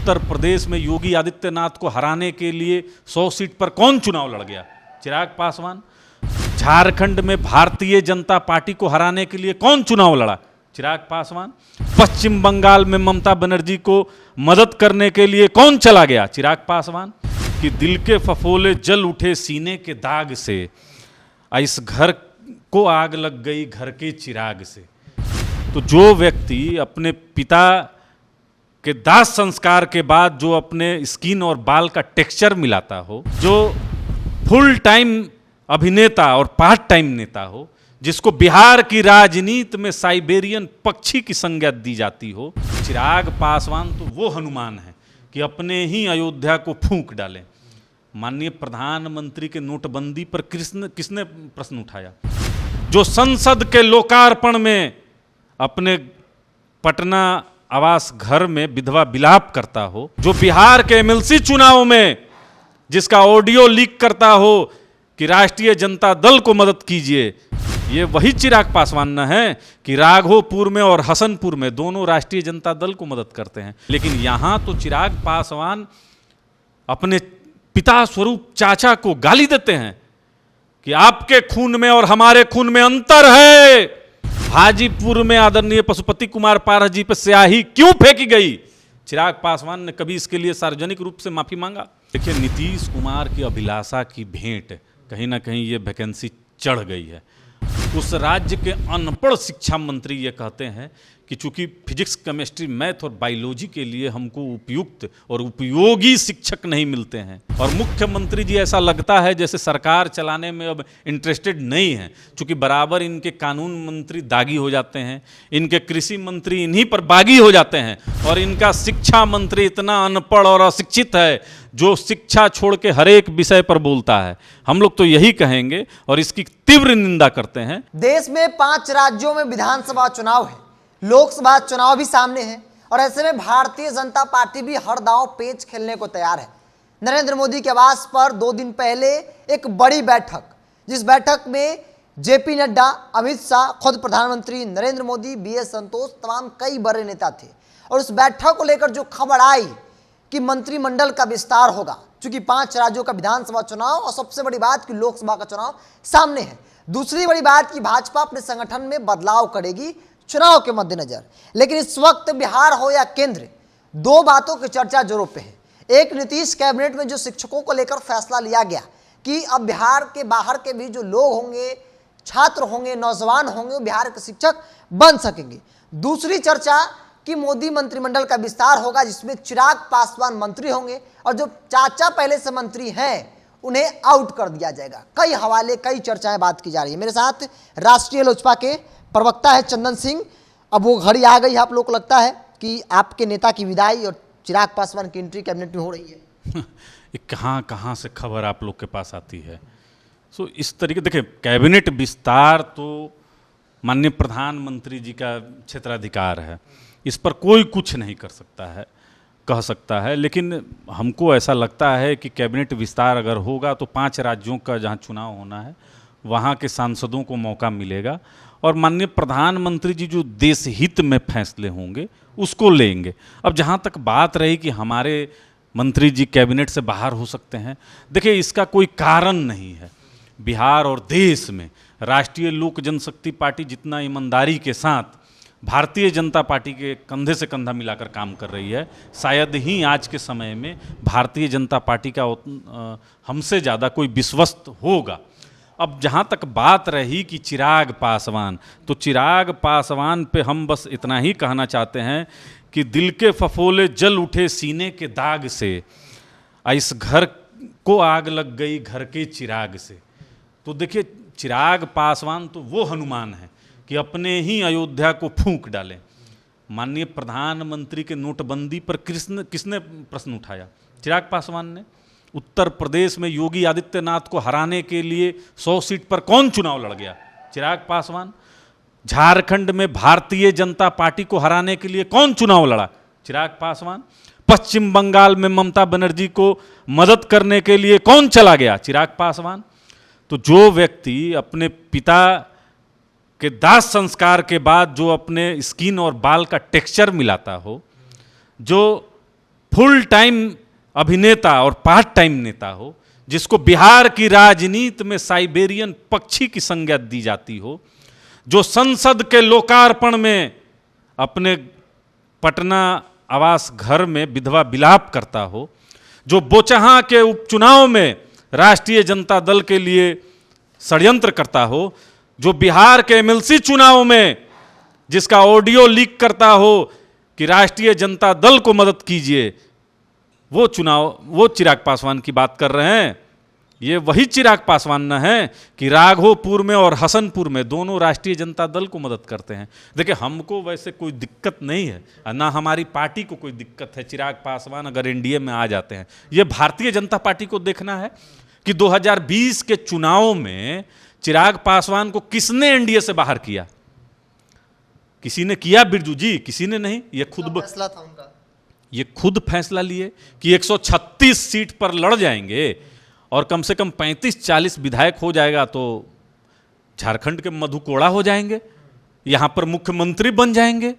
उत्तर प्रदेश में योगी आदित्यनाथ को हराने के लिए 100 सीट पर कौन चुनाव लड़ गया? चिराग पासवान। झारखंड में भारतीय जनता पार्टी को हराने के लिए कौन चुनाव लड़ा? चिराग पासवान। पश्चिम बंगाल में ममता बनर्जी को मदद करने के लिए कौन चला गया? चिराग पासवान। कि दिल के फफोले जल उठे सीने के दाग से, इस घर को आग लग गई घर के चिराग से। तो जो व्यक्ति अपने पिता के दाह संस्कार के बाद जो अपने स्किन और बाल का टेक्सचर मिलाता हो, जो फुल टाइम अभिनेता और पार्ट टाइम नेता हो, जिसको बिहार की राजनीति में साइबेरियन पक्षी की संज्ञा दी जाती हो, चिराग पासवान तो वो हनुमान है कि अपने ही अयोध्या को फूंक डालें। माननीय प्रधानमंत्री के नोटबंदी पर किसने प्रश्न उठाया? जो संसद के लोकार्पण में अपने पटना आवास घर में विधवा विलाप करता हो, जो बिहार के एमएलसी चुनाव में जिसका ऑडियो लीक करता हो कि राष्ट्रीय जनता दल को मदद कीजिए, ये वही चिराग पासवान न है कि राघोपुर में और हसनपुर में दोनों राष्ट्रीय जनता दल को मदद करते हैं। लेकिन यहां तो चिराग पासवान अपने पिता स्वरूप चाचा को गाली देते हैं कि आपके खून में और हमारे खून में अंतर है। हाजीपुर में आदरणीय पशुपति कुमार पारस जी पर स्याही क्यों फेंकी गई? चिराग पासवान ने कभी इसके लिए सार्वजनिक रूप से माफी मांगा? देखिए, नीतीश कुमार की अभिलाषा की भेंट कहीं ना कहीं ये वैकेंसी चढ़ गई है। उस राज्य के अनपढ़ शिक्षा मंत्री ये कहते हैं कि चूंकि फिजिक्स, केमिस्ट्री, मैथ और बायोलॉजी के लिए हमको उपयुक्त और उपयोगी शिक्षक नहीं मिलते हैं, और मुख्यमंत्री जी ऐसा लगता है जैसे सरकार चलाने में अब इंटरेस्टेड नहीं है, चूंकि बराबर इनके कानून मंत्री दागी हो जाते हैं, इनके कृषि मंत्री इन्हीं पर बागी हो जाते हैं, और इनका शिक्षा मंत्री इतना अनपढ़ और अशिक्षित है जो शिक्षा छोड़ के हर एक विषय पर बोलता है। हम लोग तो यही कहेंगे और इसकी तीव्र निंदा करते हैं। देश में 5 राज्यों में विधानसभा चुनाव है, लोकसभा चुनाव भी सामने है, और ऐसे में भारतीय जनता पार्टी भी हर दांव पेच खेलने को तैयार है। नरेंद्र मोदी के आवास पर 2 दिन पहले एक बड़ी बैठक, जिस बैठक में जेपी नड्डा, अमित शाह, खुद प्रधानमंत्री नरेंद्र मोदी, बीएस संतोष, तमाम कई बड़े नेता थे। और उस बैठक को लेकर जो खबर आई कि मंत्रिमंडल का विस्तार होगा, क्योंकि 5 राज्यों का विधानसभा चुनाव और सबसे बड़ी बात कि लोकसभा का चुनाव सामने है। दूसरी बड़ी बात कि भाजपा अपने संगठन में बदलाव करेगी चुनाव के मद्देनजर। लेकिन इस वक्त बिहार हो या केंद्र, 2 बातों की चर्चा जोरों पे है। एक, नीतीश कैबिनेट में जो शिक्षकों को लेकर फैसला लिया गया कि अब बिहार के बाहर के भी जो लोग होंगे, छात्र होंगे, नौजवान होंगे, वो बिहार के शिक्षक बन सकेंगे। दूसरी चर्चा कि मोदी मंत्रिमंडल का विस्तार होगा, जिसमें चिराग पासवान मंत्री होंगे और जो चाचा पहले से मंत्री हैं उन्हें आउट कर दिया जाएगा। कई हवाले, कई चर्चाएं बात की जा रही है। मेरे साथ राष्ट्रीय लोजपा के प्रवक्ता है चंदन सिंह। अब वो घड़ी आ गई, आप लोग को लगता है कि आपके नेता की विदाई और चिराग पासवान की एंट्री कैबिनेट में हो रही है? कहाँ से खबर आप लोग के पास आती है? सो इस तरीके, देखिए, कैबिनेट विस्तार तो माननीय प्रधानमंत्री जी का क्षेत्राधिकार है, इस पर कोई कुछ नहीं कर सकता है, कह सकता है। लेकिन हमको ऐसा लगता है कि कैबिनेट विस्तार अगर होगा तो 5 राज्यों का जहां चुनाव होना है वहां के सांसदों को मौका मिलेगा, और माननीय प्रधानमंत्री जी जो देश हित में फैसले होंगे उसको लेंगे। अब जहां तक बात रही कि हमारे मंत्री जी कैबिनेट से बाहर हो सकते हैं, देखिए, इसका कोई कारण नहीं है। बिहार और देश में राष्ट्रीय लोक जनशक्ति पार्टी जितना ईमानदारी के साथ भारतीय जनता पार्टी के कंधे से कंधा मिलाकर काम कर रही है, शायद ही आज के समय में भारतीय जनता पार्टी का हमसे ज़्यादा कोई विश्वस्त होगा। अब जहाँ तक बात रही कि चिराग पासवान, तो चिराग पासवान पे हम बस इतना ही कहना चाहते हैं कि दिल के फफोले जल उठे सीने के दाग से, इस घर को आग लग गई घर के चिराग से। तो देखिए, चिराग पासवान तो वो हनुमान है कि अपने ही अयोध्या को फूंक डालें। माननीय प्रधानमंत्री के नोटबंदी पर किसने प्रश्न उठाया? चिराग पासवान ने। उत्तर प्रदेश में योगी आदित्यनाथ को हराने के लिए 100 सीट पर कौन चुनाव लड़ गया? चिराग पासवान। झारखंड में भारतीय जनता पार्टी को हराने के लिए कौन चुनाव लड़ा? चिराग पासवान। पश्चिम बंगाल में ममता बनर्जी को मदद करने के लिए कौन चला गया? चिराग पासवान। तो जो व्यक्ति अपने पिता के दाह संस्कार के बाद जो अपने स्किन और बाल का टेक्सचर मिलाता हो, जो फुल टाइम अभिनेता और पार्ट टाइम नेता हो, जिसको बिहार की राजनीति में साइबेरियन पक्षी की संज्ञा दी जाती हो, जो संसद के लोकार्पण में अपने पटना आवास घर में विधवा विलाप करता हो, जो बोचहा के उपचुनाव में राष्ट्रीय जनता दल के लिए षड्यंत्र करता हो, जो बिहार के एमएलसी चुनाव में जिसका ऑडियो लीक करता हो कि राष्ट्रीय जनता दल को मदद कीजिए, वो चिराग पासवान की बात कर रहे हैं। ये वही चिराग पासवान न है कि राघोपुर में और हसनपुर में दोनों राष्ट्रीय जनता दल को मदद करते हैं। देखिए, हमको वैसे कोई दिक्कत नहीं है, ना हमारी पार्टी को कोई दिक्कत है चिराग पासवान अगर एनडीए में आ जाते हैं। ये भारतीय जनता पार्टी को देखना है कि 2020 के चुनाव में चिराग पासवान को किसने एनडीए से बाहर किया। किसी ने किया बिरजू जी? किसी ने नहीं। ये खुद फैसला था उनका, ये खुद फैसला लिए कि 136 सीट पर लड़ जाएंगे और कम से कम 35-40 विधायक हो जाएगा तो झारखंड के मधुकोड़ा हो जाएंगे, यहां पर मुख्यमंत्री बन जाएंगे।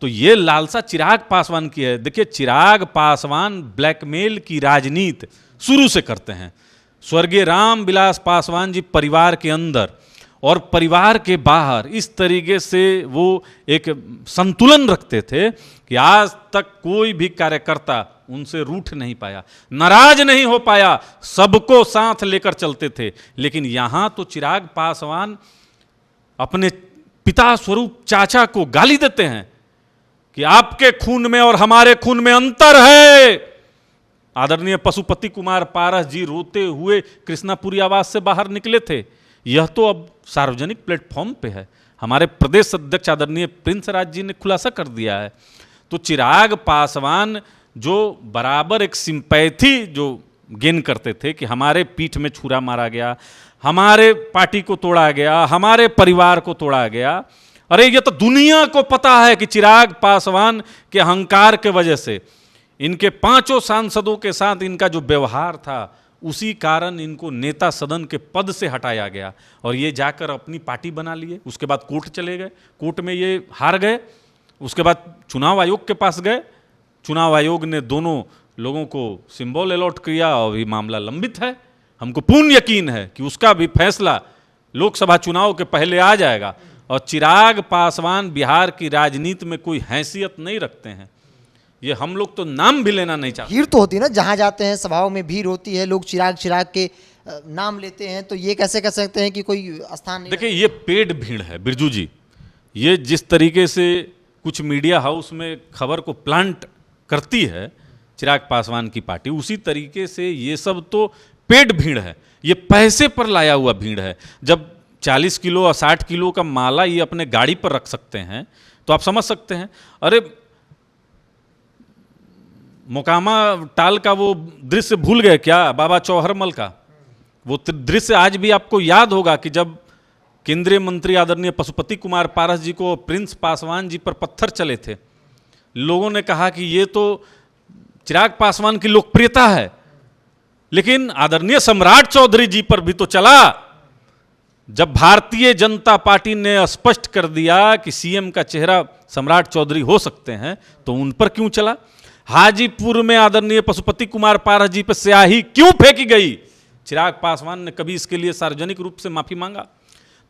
तो ये लालसा चिराग पासवान की है। देखिए, चिराग पासवान ब्लैकमेल की राजनीति शुरू से करते हैं। स्वर्गीय रामविलास पासवान जी परिवार के अंदर और परिवार के बाहर इस तरीके से वो एक संतुलन रखते थे कि आज तक कोई भी कार्यकर्ता उनसे रूठ नहीं पाया, नाराज नहीं हो पाया, सबको साथ लेकर चलते थे। लेकिन यहां तो चिराग पासवान अपने पिता स्वरूप चाचा को गाली देते हैं कि आपके खून में और हमारे खून में अंतर है। आदरणीय पशुपति कुमार पारस जी रोते हुए कृष्णापुरी आवास से बाहर निकले थे। यह तो अब सार्वजनिक प्लेटफॉर्म पे है। हमारे प्रदेश अध्यक्ष आदरणीय प्रिंस राज जी ने खुलासा कर दिया है। तो चिराग पासवान जो बराबर एक सिंपैथी जो गेन करते थे कि हमारे पीठ में छुरा मारा गया, हमारे पार्टी को तोड़ा गया, हमारे परिवार को तोड़ा गया। अरे ये तो दुनिया को पता है कि चिराग पासवान के अहंकार के वजह से इनके 5 सांसदों के साथ इनका जो व्यवहार था, उसी कारण इनको नेता सदन के पद से हटाया गया और ये जाकर अपनी पार्टी बना लिए। उसके बाद कोर्ट चले गए, कोर्ट में ये हार गए। उसके बाद चुनाव आयोग के पास गए, चुनाव आयोग ने दोनों लोगों को सिंबल अलॉट किया और ये मामला लंबित है। हमको पूर्ण यकीन है कि उसका भी फैसला लोकसभा चुनाव के पहले आ जाएगा। और चिराग पासवान बिहार की राजनीति में कोई हैसियत नहीं रखते हैं, ये हम लोग तो नाम भी लेना नहीं चाहते। भीड़ तो होती है ना, जहां जाते हैं सभाओं में भीड़ होती है, लोग चिराग चिराग के नाम लेते हैं, तो ये कैसे कह सकते हैं कि कोई स्थान नहीं? देखिए, ये पेड भीड़ है बिरजू जी। ये जिस तरीके से कुछ मीडिया हाउस में खबर को प्लांट करती है चिराग पासवान की पार्टी, उसी तरीके से ये सब तो पेड भीड़ है। ये पैसे पर लाया हुआ भीड़ है। जब 40 किलो और 60 किलो का माला ये अपने गाड़ी पर रख सकते हैं तो आप समझ सकते हैं। अरे मोकामा टाल का वो दृश्य भूल गए क्या, बाबा चौहरमल का? वो दृश्य आज भी आपको याद होगा कि जब केंद्रीय मंत्री आदरणीय पशुपति कुमार पारस जी को प्रिंस पासवान जी पर पत्थर चले थे। लोगों ने कहा कि ये तो चिराग पासवान की लोकप्रियता है, लेकिन आदरणीय सम्राट चौधरी जी पर भी तो चला। जब भारतीय जनता पार्टी ने स्पष्ट कर दिया कि सीएम का चेहरा सम्राट चौधरी हो सकते हैं, तो उन पर क्यों चला? हाजीपुर में आदरणीय पशुपति कुमार पारस जी पर स्याही क्यों फेंकी गई? चिराग पासवान ने कभी इसके लिए सार्वजनिक रूप से माफी मांगा?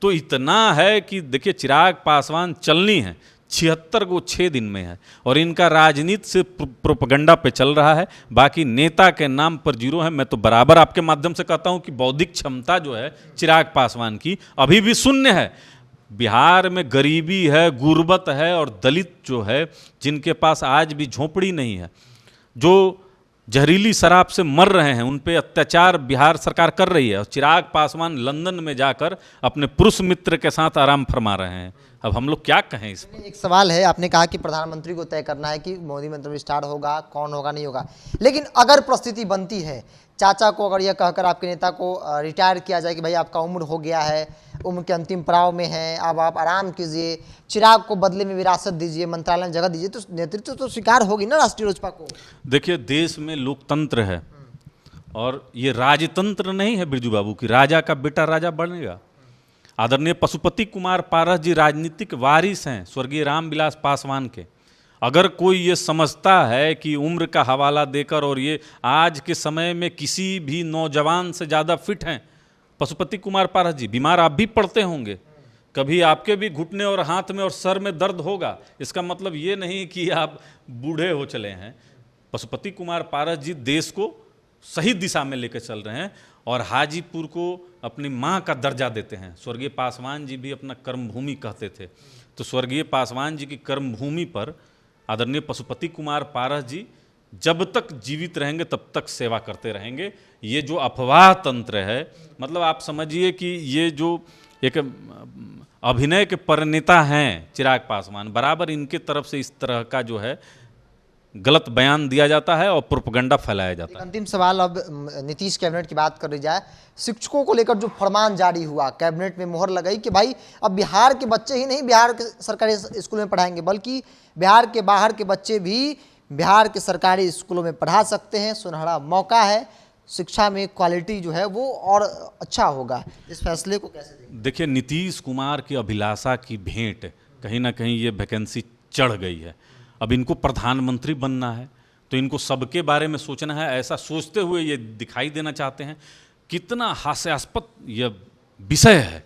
तो इतना है कि देखिए, चिराग पासवान चलनी है 76 को 6 दिन में है और इनका राजनीति से प्रोपगंडा पे चल रहा है। बाकी नेता के नाम पर जीरो है। मैं तो बराबर आपके माध्यम से कहता हूं कि बौद्धिक क्षमता जो है चिराग पासवान की अभी भी शून्य है। बिहार में गरीबी है, गुर्बत है और दलित जो है, जिनके पास आज भी झोपड़ी नहीं है, जो जहरीली शराब से मर रहे हैं, उन पे अत्याचार बिहार सरकार कर रही है। और चिराग पासवान लंदन में जाकर अपने पुरुष मित्र के साथ आराम फरमा रहे हैं। अब हम लोग क्या कहें इस पर? एक सवाल है, आपने कहा कि प्रधानमंत्री को तय करना है कि मोदी मंत्री स्टार्ट होगा, कौन होगा, नहीं होगा। लेकिन अगर परिस्थिति बनती है, चाचा को अगर यह कहकर आपके नेता को रिटायर किया जाए कि भाई आपका उम्र हो गया है, उम्र के अंतिम पड़ाव में है, अब आप आराम कीजिए, चिराग को बदले में विरासत दीजिए, मंत्रालय में जगह दीजिए, तो नेतृत्व तो स्वीकार होगी ना राष्ट्रीय लोजपा को। देखिए, देश में लोकतंत्र है और ये राजतंत्र नहीं है बिरजू बाबू की राजा का बेटा राजा बनेगा। आदरणीय पशुपति कुमार पारस जी राजनीतिक वारिस हैं स्वर्गीय रामविलास पासवान के। अगर कोई ये समझता है कि उम्र का हवाला देकर, और ये आज के समय में किसी भी नौजवान से ज़्यादा फिट हैं पशुपति कुमार पारस जी। बीमार आप भी पड़ते होंगे, कभी आपके भी घुटने और हाथ में और सर में दर्द होगा, इसका मतलब ये नहीं कि आप बूढ़े हो चले हैं। पशुपति कुमार पारस जी देश को सही दिशा में लेकर चल रहे हैं और हाजीपुर को अपनी माँ का दर्जा देते हैं। स्वर्गीय पासवान जी भी अपना कर्मभूमि कहते थे, तो स्वर्गीय पासवान जी की कर्मभूमि पर आदरणीय पशुपति कुमार पारस जी जब तक जीवित रहेंगे तब तक सेवा करते रहेंगे। ये जो अफवाह तंत्र है, मतलब आप समझिए कि ये जो एक अभिनय के परिणेता हैं चिराग पासवान, बराबर इनके तरफ से इस तरह का जो है गलत बयान दिया जाता है और प्रोपेगेंडा फैलाया जाता है। अंतिम सवाल, अब नीतीश कैबिनेट की बात कर ली जाए, शिक्षकों को लेकर जो फरमान जारी हुआ, कैबिनेट में मोहर लगाई कि भाई अब बिहार के बच्चे ही नहीं बिहार के सरकारी स्कूल में पढ़ाएंगे, बल्कि बिहार के बाहर के बच्चे भी बिहार के सरकारी स्कूलों में पढ़ा सकते हैं। सुनहरा मौका है, शिक्षा में क्वालिटी जो है वो और अच्छा होगा। इस फैसले को कैसे देखें? देखिए, नीतीश कुमार की अभिलाषा की भेंट कहीं ना कहीं ये वैकेंसी चढ़ गई है। अब इनको प्रधानमंत्री बनना है तो इनको सबके बारे में सोचना है, ऐसा सोचते हुए ये दिखाई देना चाहते हैं। कितना हास्यास्पद यह विषय है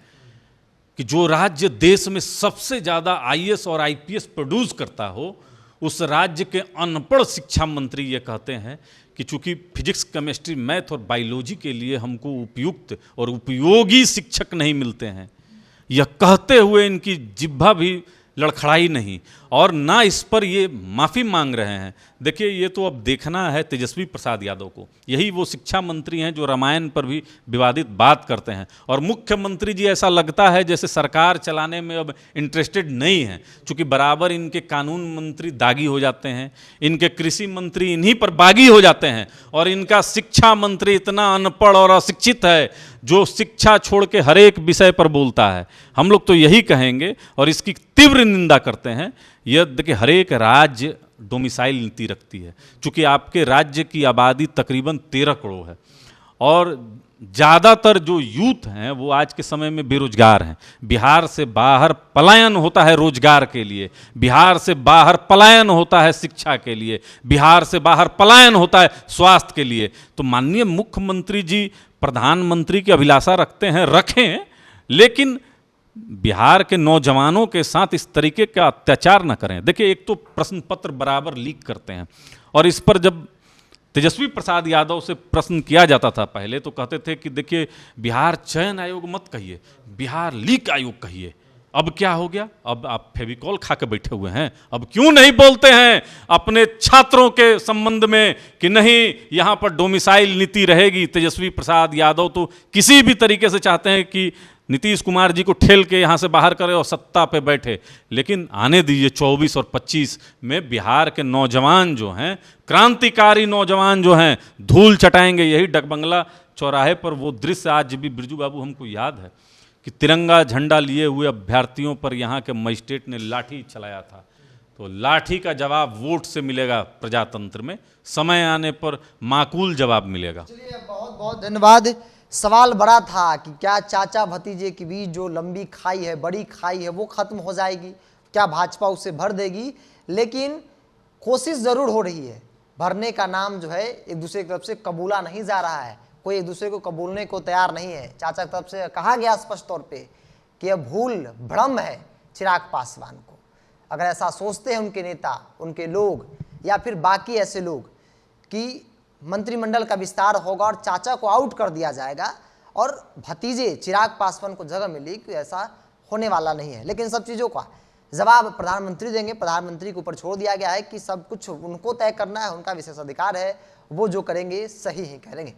कि जो राज्य देश में सबसे ज़्यादा आईएएस और आईपीएस प्रोड्यूस करता हो, उस राज्य के अनपढ़ शिक्षा मंत्री ये कहते हैं कि चूंकि फिजिक्स, केमिस्ट्री, मैथ और बायोलॉजी के लिए हमको उपयुक्त और उपयोगी शिक्षक नहीं मिलते हैं। यह कहते हुए इनकी जिह्वा भी लड़खड़ाई नहीं, और ना इस पर ये माफ़ी मांग रहे हैं। देखिए, ये तो अब देखना है तेजस्वी प्रसाद यादव को। यही वो शिक्षा मंत्री हैं जो रामायण पर भी विवादित बात करते हैं, और मुख्यमंत्री जी ऐसा लगता है जैसे सरकार चलाने में अब इंटरेस्टेड नहीं हैं, क्योंकि बराबर इनके कानून मंत्री दागी हो जाते हैं, इनके कृषि मंत्री इन्हीं पर बागी हो जाते हैं, और इनका शिक्षा मंत्री इतना अनपढ़ और अशिक्षित है जो शिक्षा छोड़ के हर एक विषय पर बोलता है। हम लोग तो यही कहेंगे और इसकी तीव्र निंदा करते हैं। यह देखिए, हर एक राज्य डोमिसाइल नीति रखती है, चूँकि आपके राज्य की आबादी तकरीबन 13 करोड़ है और ज़्यादातर जो यूथ हैं वो आज के समय में बेरोजगार हैं। बिहार से बाहर पलायन होता है रोजगार के लिए, बिहार से बाहर पलायन होता है शिक्षा के लिए, बिहार से बाहर पलायन होता है स्वास्थ्य के लिए। तो माननीय मुख्यमंत्री जी प्रधानमंत्री की अभिलाषा रखते हैं, रखें, लेकिन बिहार के नौजवानों के साथ इस तरीके का अत्याचार न करें। देखिए, एक तो प्रश्न पत्र बराबर लीक करते हैं, और इस पर जब तेजस्वी प्रसाद यादव से प्रश्न किया जाता था पहले, तो कहते थे कि देखिए, बिहार चयन आयोग मत कहिए, बिहार लीक आयोग कहिए। अब क्या हो गया? अब आप फेविकॉल खा के बैठे हुए हैं। अब क्यों नहीं बोलते हैं अपने छात्रों के संबंध में कि नहीं, यहाँ पर डोमिसाइल नीति रहेगी? तेजस्वी प्रसाद यादव तो किसी भी तरीके से चाहते हैं कि नीतीश कुमार जी को ठेल के यहाँ से बाहर करे और सत्ता पे बैठे, लेकिन आने दीजिए 24 और 25 में बिहार के नौजवान जो हैं, क्रांतिकारी नौजवान जो हैं, धूल चटाएंगे। यही डकबंगला चौराहे पर वो दृश्य आज भी बिरजू बाबू हमको याद है कि तिरंगा झंडा लिए हुए अभ्यर्थियों पर यहाँ के मजिस्ट्रेट ने लाठी चलाया था। तो लाठी का जवाब वोट से मिलेगा प्रजातंत्र में, समय आने पर माकूल जवाब मिलेगा। चलिए, बहुत बहुत धन्यवाद। सवाल बड़ा था कि क्या चाचा भतीजे के बीच जो लंबी खाई है, बड़ी खाई है, वो खत्म हो जाएगी, क्या भाजपा उसे भर देगी? लेकिन कोशिश जरूर हो रही है। भरने का नाम जो है एक दूसरे की तरफ से कबूला नहीं जा रहा है, कोई एक दूसरे को कबूलने को तैयार नहीं है। चाचा की तरफ से कहा गया स्पष्ट तौर पे कि यह भूल भ्रम है चिराग पासवान को। अगर ऐसा सोचते हैं उनके नेता, उनके लोग, या फिर बाकी ऐसे लोग कि मंत्रिमंडल का विस्तार होगा और चाचा को आउट कर दिया जाएगा और भतीजे चिराग पासवान को जगह मिली, कि ऐसा होने वाला नहीं है। लेकिन सब चीज़ों का जवाब प्रधानमंत्री देंगे। प्रधानमंत्री के ऊपर छोड़ दिया गया है कि सब कुछ उनको तय करना है, उनका विशेष अधिकार है, वो जो करेंगे सही ही करेंगे।